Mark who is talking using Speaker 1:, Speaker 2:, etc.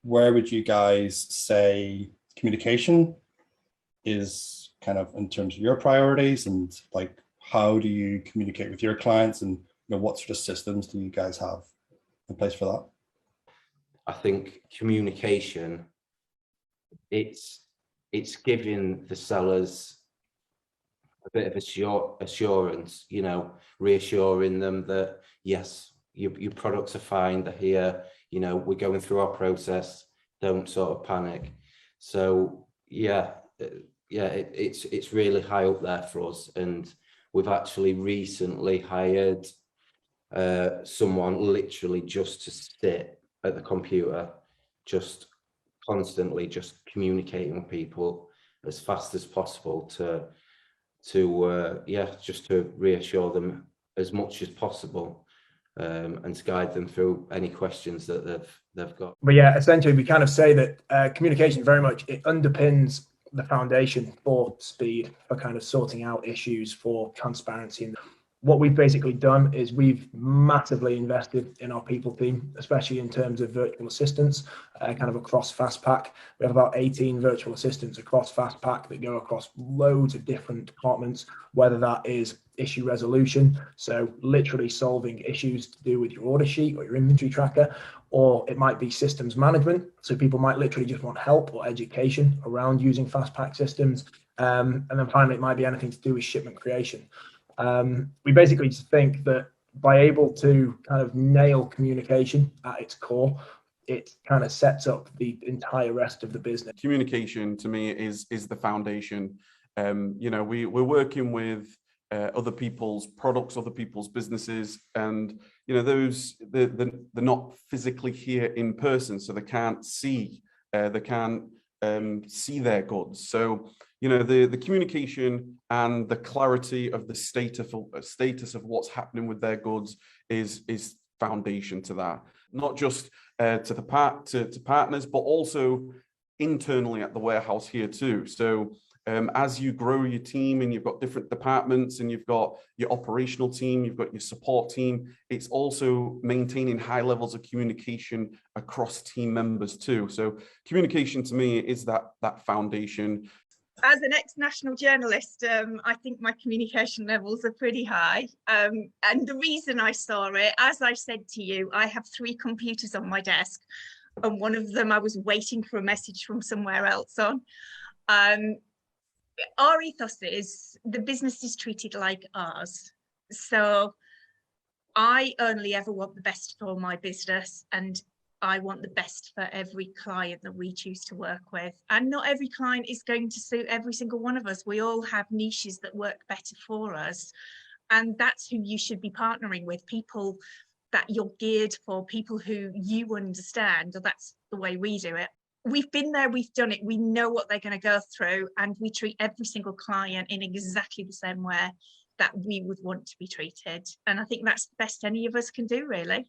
Speaker 1: where would you guys say communication is kind of in terms of your priorities, and like how do you communicate with your clients, and what sort of systems do you guys have in place for that?
Speaker 2: I think communication, it's giving the sellers a bit of assurance, reassuring them that yes, your products are fine, they're here, we're going through our process, don't sort of panic. So it's really high up there for us, and we've actually recently hired someone literally just to sit at the computer, just constantly just communicating with people as fast as possible to reassure them as much as possible, and to guide them through any questions that they've got.
Speaker 3: But yeah, essentially we kind of say that communication very much, it underpins the foundation for speed, for kind of sorting out issues, for transparency. And what we've basically done is we've massively invested in our people team, especially in terms of virtual assistants, kind of across FastPack. We have about 18 virtual assistants across FastPack that go across loads of different departments, whether that is issue resolution, so literally solving issues to do with your order sheet or your inventory tracker, or it might be systems management. So people might literally just want help or education around using FastPack systems. And then finally, it might be anything to do with shipment creation. We basically just think that by able to kind of nail communication at its core, it kind of sets up the entire rest of the business.
Speaker 4: Communication to me is the foundation. We're working with other people's products, other people's businesses, and they're not physically here in person, so they can't see their goods. So the communication and the clarity of the status of what's happening with their goods is foundation to that. Not just to partners, but also internally at the warehouse here too. So as you grow your team and you've got different departments and you've got your operational team, you've got your support team, it's also maintaining high levels of communication across team members too. So communication to me is that foundation.
Speaker 5: As an ex-national journalist, I think my communication levels are pretty high. And the reason I saw it, as I said to you, I have 3 computers on my desk, and one of them I was waiting for a message from somewhere else on. Our ethos is the business is treated like ours. So I only ever want the best for my business, and I want the best for every client that we choose to work with. And not every client is going to suit every single one of us. We all have niches that work better for us. And that's who you should be partnering with, people that you're geared for, people who you understand. That's the way we do it. We've been there, we've done it, we know what they're going to go through, and we treat every single client in exactly the same way that we would want to be treated. And I think that's the best any of us can do, really.